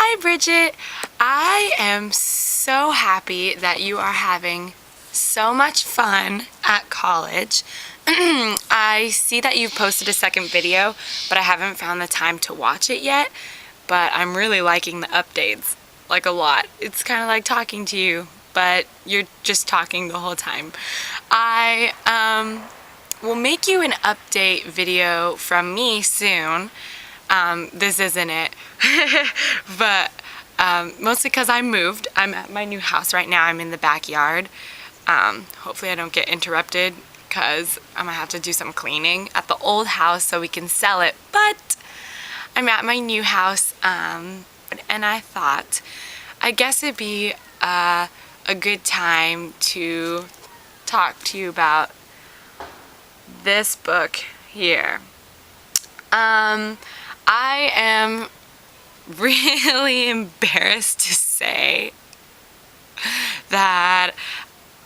Hi, Bridget. I am so happy that you are having so much fun at college. I see that you've posted a second video, but I haven't found the time to watch it yet. But I'm really liking the updates, like a lot. It's kind of like talking to you, but you're just talking the whole time. I will make you an update video from me soon. This isn't it, but mostly because I moved. I'm at my new house right now. I'm in the backyard. Hopefully I don't get interrupted because I'm gonna have to do some cleaning at the old house so we can sell it, but I'm at my new house, and I thought I guess it'd be a good time to talk to you about this book here. I am really embarrassed to say that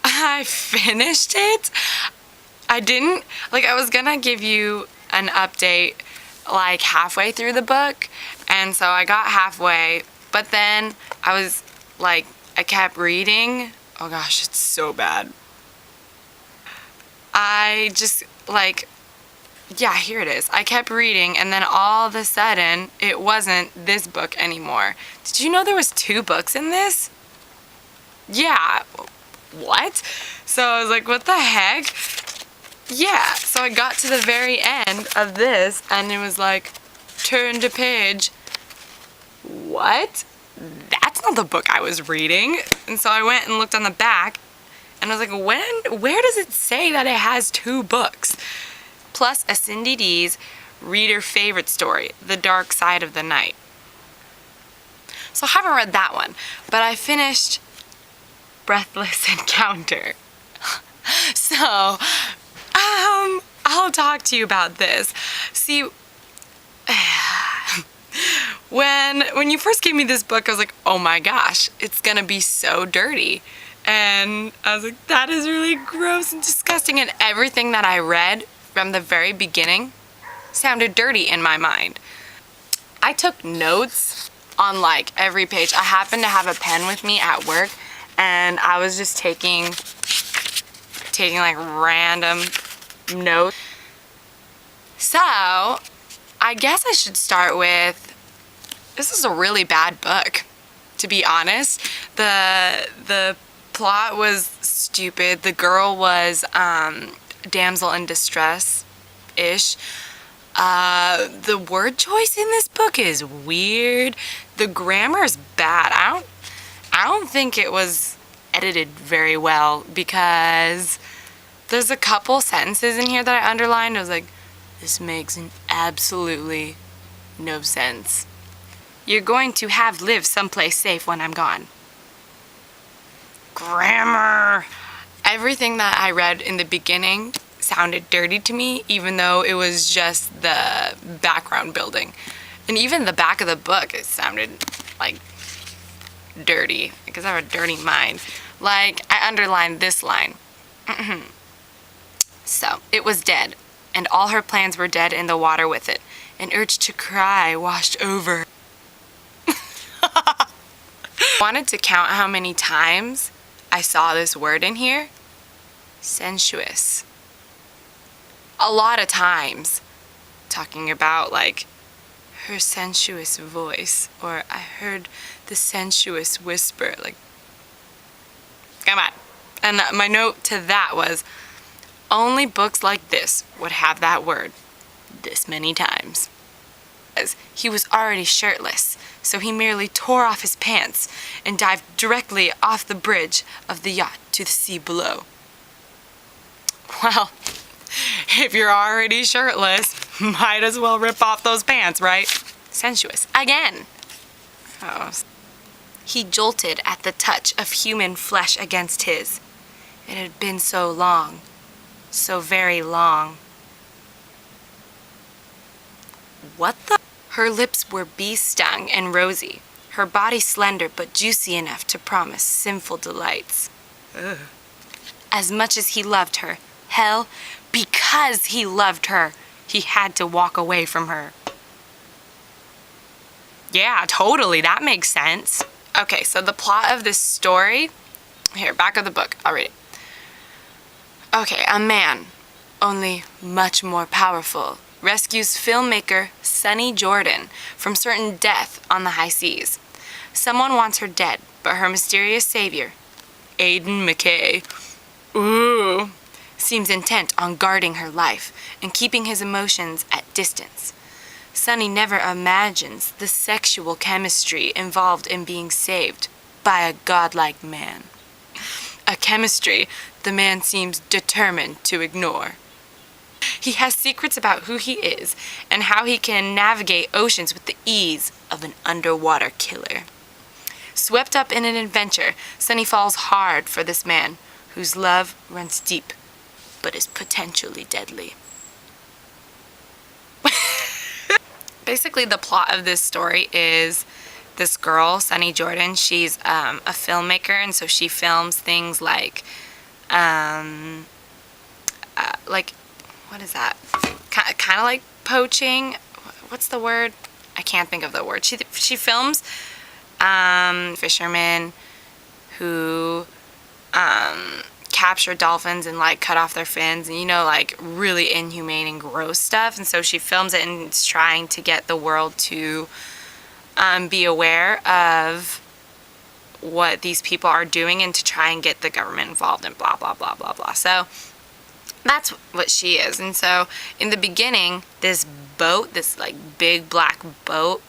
I finished it. I was gonna give you an update like halfway through the book, and so I got halfway, but then I kept reading. Oh gosh, it's so bad. Yeah, here it is. I kept reading, and then all of a sudden, it wasn't this book anymore. Did you know there was 2 books in this? Yeah. What? So I was like, what the heck? Yeah, so I got to the very end of this, and it was like, turn to page. What? That's not the book I was reading. And so I went and looked on the back, and I was like, where does it say that it has 2 books? Plus a Cindy D's reader favorite story, The Dark Side of the Night. So I haven't read that one, but I finished Breathless Encounter. So, I'll talk to you about this. See, when you first gave me this book, I was like, oh my gosh, it's gonna be so dirty. And I was like, that is really gross and disgusting, and everything that I read from the very beginning sounded dirty in my mind. I took notes on like every page. I happened to have a pen with me at work, and I was just taking like random notes. So I guess I should start with, this is a really bad book, to be honest. The plot was stupid. The girl was damsel in distress-ish. The word choice in this book is weird. The grammar is bad. I don't think it was edited very well, because there's a couple sentences in here that I underlined. I was like, this makes absolutely no sense. You're going to have lived someplace safe when I'm gone. Grammar. Everything that I read in the beginning sounded dirty to me, even though it was just the background building. And even the back of the book, it sounded like dirty, because I have a dirty mind. Like, I underlined this line. So, it was dead, and all her plans were dead in the water with it. An urge to cry washed over. Wanted to count how many times I saw this word in here. Sensuous. A lot of times. Talking about like her sensuous voice, or I heard the sensuous whisper. Like, come on. And my note to that was, only books like this would have that word this many times. He was already shirtless, so he merely tore off his pants and dived directly off the bridge of the yacht to the sea below. Well, if you're already shirtless, might as well rip off those pants, right? Sensuous. Again. Oh. He jolted at the touch of human flesh against his. It had been so long. So very long. What the? Her lips were bee-stung and rosy, her body slender but juicy enough to promise sinful delights. Ugh. As much as he loved her, hell, because he loved her, he had to walk away from her. Yeah, totally. That makes sense. Okay, so the plot of this story, here, back of the book, I'll read it. Okay, a man, only much more powerful, rescues filmmaker Sunny Jordan from certain death on the high seas. Someone wants her dead, but her mysterious savior, Aidan McKay, seems intent on guarding her life and keeping his emotions at distance. Sunny never imagines the sexual chemistry involved in being saved by a godlike man. A chemistry the man seems determined to ignore. He has secrets about who he is and how he can navigate oceans with the ease of an underwater killer. Swept up in an adventure, Sunny falls hard for this man, whose love runs deep, but is potentially deadly. Basically, the plot of this story is this girl, Sunny Jordan, she's a filmmaker, and so she films things like, what is that? Kind of like poaching. What's the word? I can't think of the word. She films fishermen who capture dolphins and like cut off their fins, and like really inhumane and gross stuff. And so she films it and is trying to get the world to be aware of what these people are doing and to try and get the government involved and blah blah blah blah blah. So that's what she is. And so in the beginning, this boat, this like big black boat,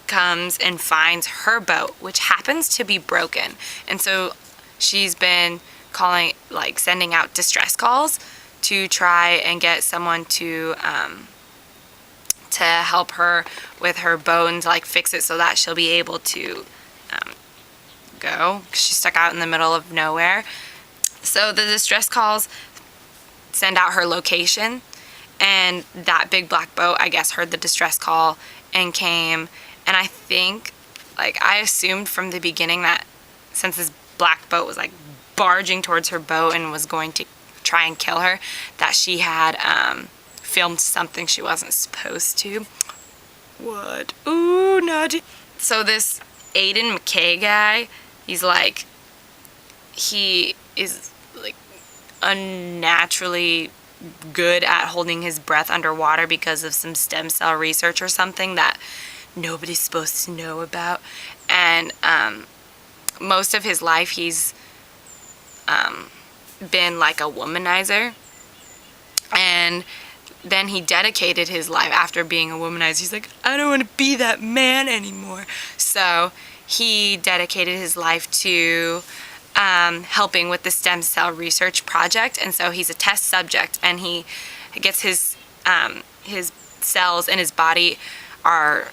comes and finds her boat, which happens to be broken. And so she's been sending out distress calls to try and get someone to help her with her boat and to fix it so that she'll be able to go, 'cause she's stuck out in the middle of nowhere. So the distress calls send out her location, and that big black boat, I guess, heard the distress call and came. And I think, I assumed from the beginning that since this black boat was barging towards her boat and was going to try and kill her, that she had filmed something she wasn't supposed to. What? Ooh, naughty. So this Aidan McKay guy, he is unnaturally good at holding his breath underwater because of some stem cell research or something that nobody's supposed to know about. And most of his life he's been a womanizer, and then he dedicated his life after being a womanizer. He's like, I don't want to be that man anymore. So he dedicated his life to helping with the stem cell research project. And so he's a test subject, and he gets his cells in his body are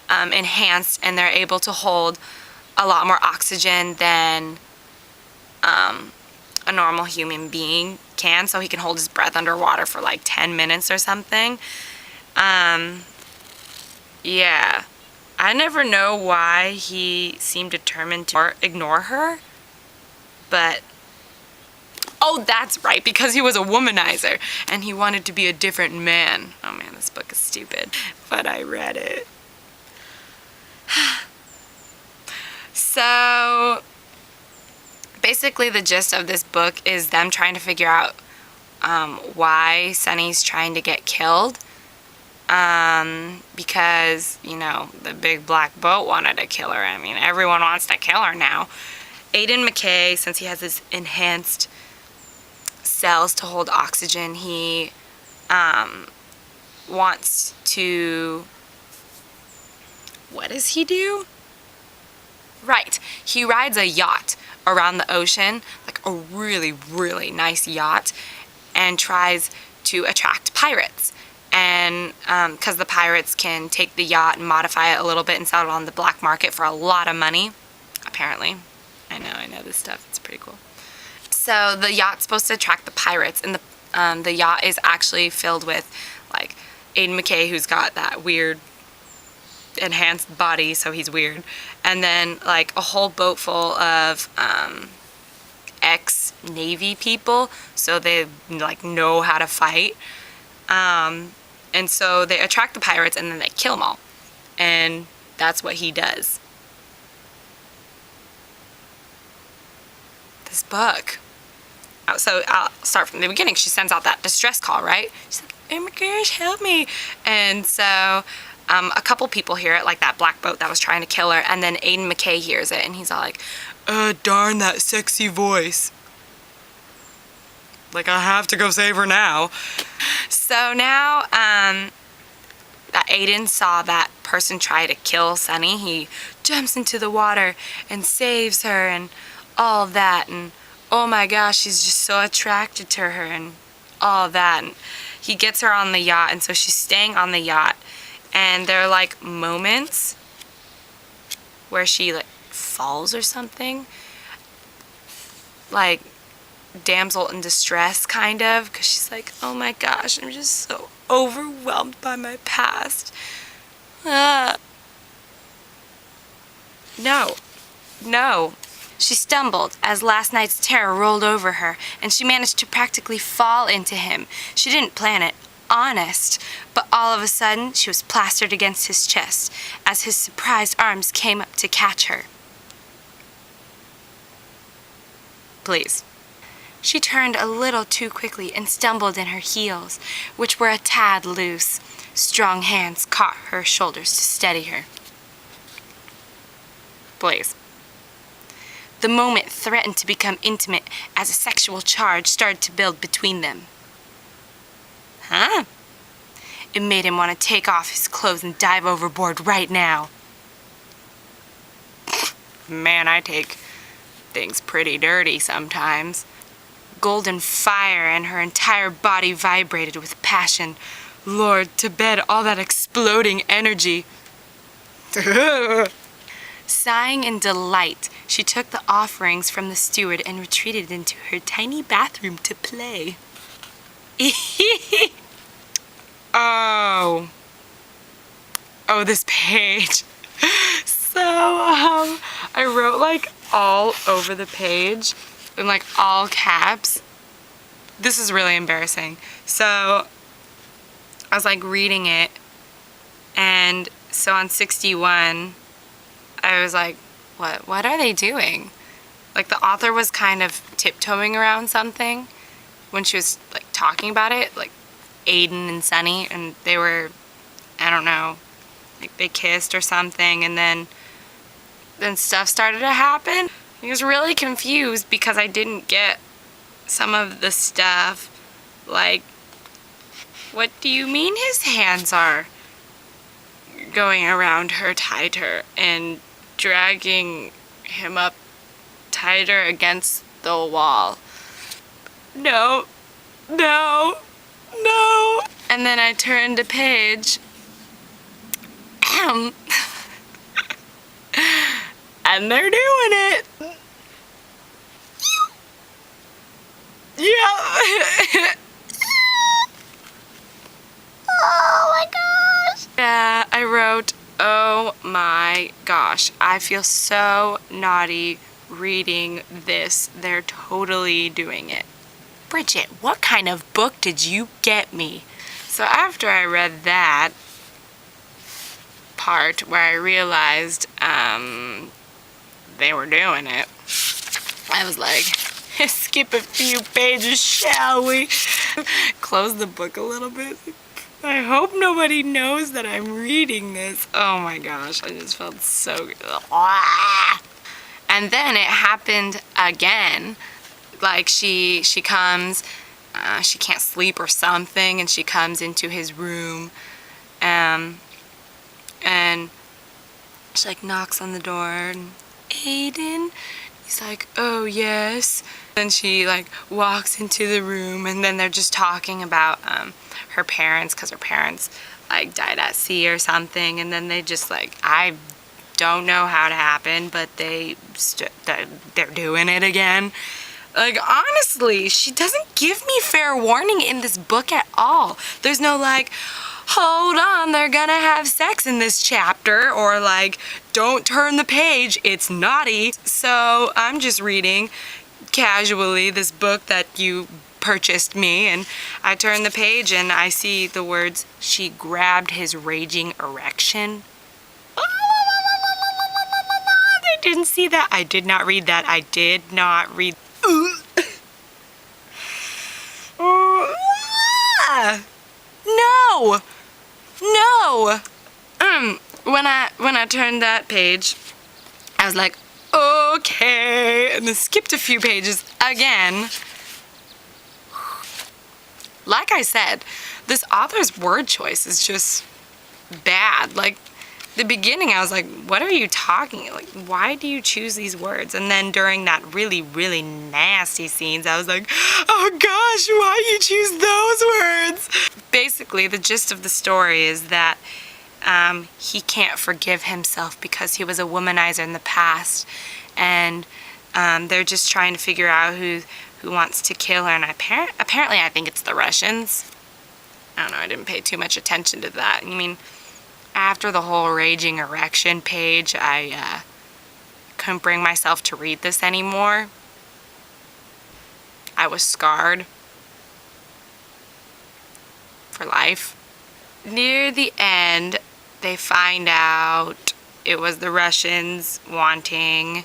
enhanced, and they're able to hold a lot more oxygen than a normal human being can. So he can hold his breath underwater for 10 minutes or something. Yeah. I never know why he seemed determined to ignore her, but oh, that's right, because he was a womanizer and he wanted to be a different man. Oh man, this book is stupid, but I read it. So basically the gist of this book is them trying to figure out why Sunny's trying to get killed, because the big black boat wanted to kill her. I mean, everyone wants to kill her now. Aidan McKay, since he has this enhanced cells to hold oxygen, he wants to, what does he do? Right, he rides a yacht around the ocean, a really, really nice yacht, and tries to attract pirates. And because the pirates can take the yacht and modify it a little bit and sell it on the black market for a lot of money, apparently. I know this stuff, it's pretty cool. So the yacht's supposed to attract the pirates, and the yacht is actually filled with Aidan McKay, who's got that weird enhanced body, so he's weird, and then a whole boat full of ex-Navy people, so they know how to fight, and so they attract the pirates and then they kill them all. and that's what he does. This book. So I'll start from the beginning. She sends out that distress call, right? She's like, oh my gosh, help me. And so a couple people hear it, like that black boat that was trying to kill her, and then Aiden McKay hears it, and he's all like, darn that sexy voice. Like, I have to go save her now. So now that Aiden saw that person try to kill Sunny, he jumps into the water and saves her and all of that, and oh my gosh, he's just so attracted to her and all of that. And he gets her on the yacht, and so she's staying on the yacht, and there are like moments where she like falls or something, like damsel in distress kind of, because she's like, oh my gosh, I'm just so overwhelmed by my past. No. She stumbled as last night's terror rolled over her, and she managed to practically fall into him. She didn't plan it, honest, but all of a sudden she was plastered against his chest as his surprised arms came up to catch her. Please. She turned a little too quickly and stumbled in her heels, which were a tad loose. Strong hands caught her shoulders to steady her. Please. The moment threatened to become intimate as a sexual charge started to build between them. Huh? It made him want to take off his clothes and dive overboard right now. Man, I take things pretty dirty sometimes. Golden fire and her entire body vibrated with passion. Lord, to bed, all that exploding energy. Sighing in delight, she took the offerings from the steward and retreated into her tiny bathroom to play. Oh, this page. So, I wrote like all over the page in like all caps. This is really embarrassing. So, I was like reading it, and so on 61, I was like, what are they doing? Like the author was kind of tiptoeing around something when she was like talking about it, like Aiden and Sunny, and they were, I don't know, like they kissed or something, and then stuff started to happen. I was really confused because I didn't get some of the stuff. Like, what do you mean his hands are going around her tighter and dragging him up tighter against the wall? No. And then I turned a page and they're doing it. Yeah. Oh my gosh. Yeah, I wrote, oh my gosh, I feel so naughty reading this. They're totally doing it. Bridget, what kind of book did you get me? So after I read that part where I realized they were doing it, I was like, skip a few pages, shall we? Close the book a little bit. I hope nobody knows that I'm reading this. Oh my gosh, I just felt so good. And then it happened again. Like she comes, she can't sleep or something, and she comes into his room, and she like knocks on the door, and Aiden, he's like, oh yes. Then she like walks into the room, and then they're just talking about her parents, because her parents like died at sea or something, and then they just like, I don't know how it happened, but they're doing it again. Like, honestly, she doesn't give me fair warning in this book at all. There's no like, hold on, they're gonna have sex in this chapter, or like, don't turn the page, it's naughty. So I'm just reading casually this book that you purchased me, and I turn the page and I see the words, she grabbed his raging erection. didn't see that. I did not read that. I did not read. No! No! When I turned that page, I was like, okay, and then skipped a few pages again. Like I said, this author's word choice is just bad. Like, the beginning, I was like, what are you talking? Like, why do you choose these words? And then during that really, really nasty scenes, I was like, oh gosh, why you choose those words? Basically, the gist of the story is that he can't forgive himself because he was a womanizer in the past. And they're just trying to figure out who wants to kill her. And apparently, I think it's the Russians. I don't know, I didn't pay too much attention to that. I mean, after the whole raging erection page, I couldn't bring myself to read this anymore. I was scarred for life. Near the end, they find out it was the Russians wanting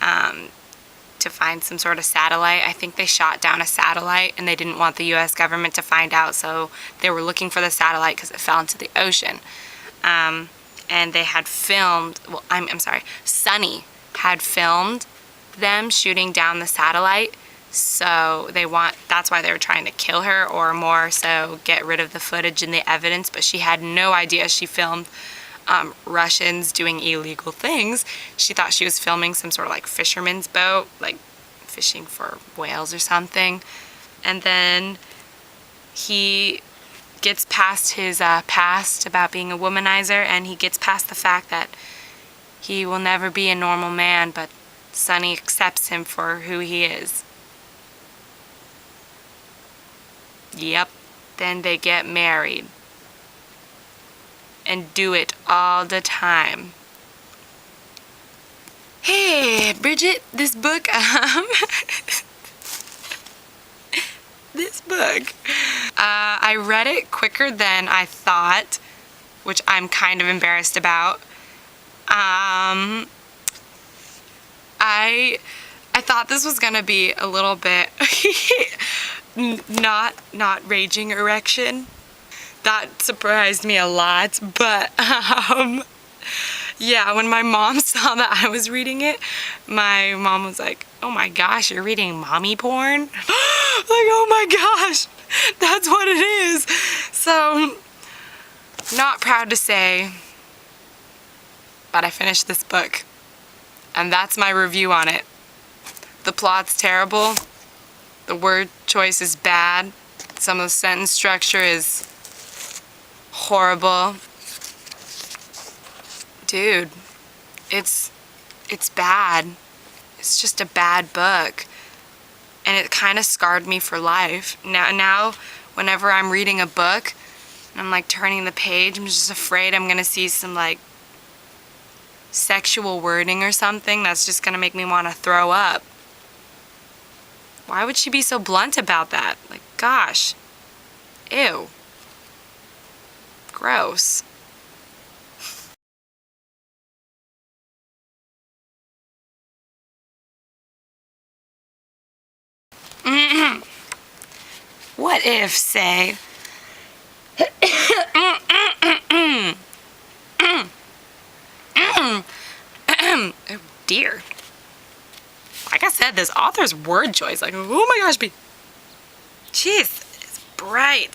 to find some sort of satellite. I think they shot down a satellite and they didn't want the US government to find out, so they were looking for the satellite because it fell into the ocean. And they had filmed, well, I'm sorry, Sunny had filmed them shooting down the satellite. So that's why they were trying to kill her, or more so get rid of the footage and the evidence. But she had no idea she filmed Russians doing illegal things. She thought she was filming some sort of like fisherman's boat, like fishing for whales or something. And then he gets past his past about being a womanizer, and he gets past the fact that he will never be a normal man, but Sunny accepts him for who he is. Yep. Then they get married and do it all the time. Hey, Bridget, this book, I read it quicker than I thought, which I'm kind of embarrassed about. I thought this was gonna be a little bit not raging erection. That surprised me a lot, but yeah, when my mom saw that I was reading it, my mom was like, oh my gosh, you're reading mommy porn? Like, oh my gosh, that's what it is. So, not proud to say, but I finished this book, and that's my review on it. The plot's terrible, the word choice is bad, some of the sentence structure is horrible. Dude, it's bad. It's just a bad book. And it kind of scarred me for life. Now, whenever I'm reading a book, and I'm like turning the page, I'm just afraid I'm gonna see some like sexual wording or something that's just gonna make me want to throw up. Why would she be so blunt about that? Like, gosh. Ew. Gross. What if, say, oh dear. Like I said, this author's word choice, like, oh my gosh, jeez, it's bright.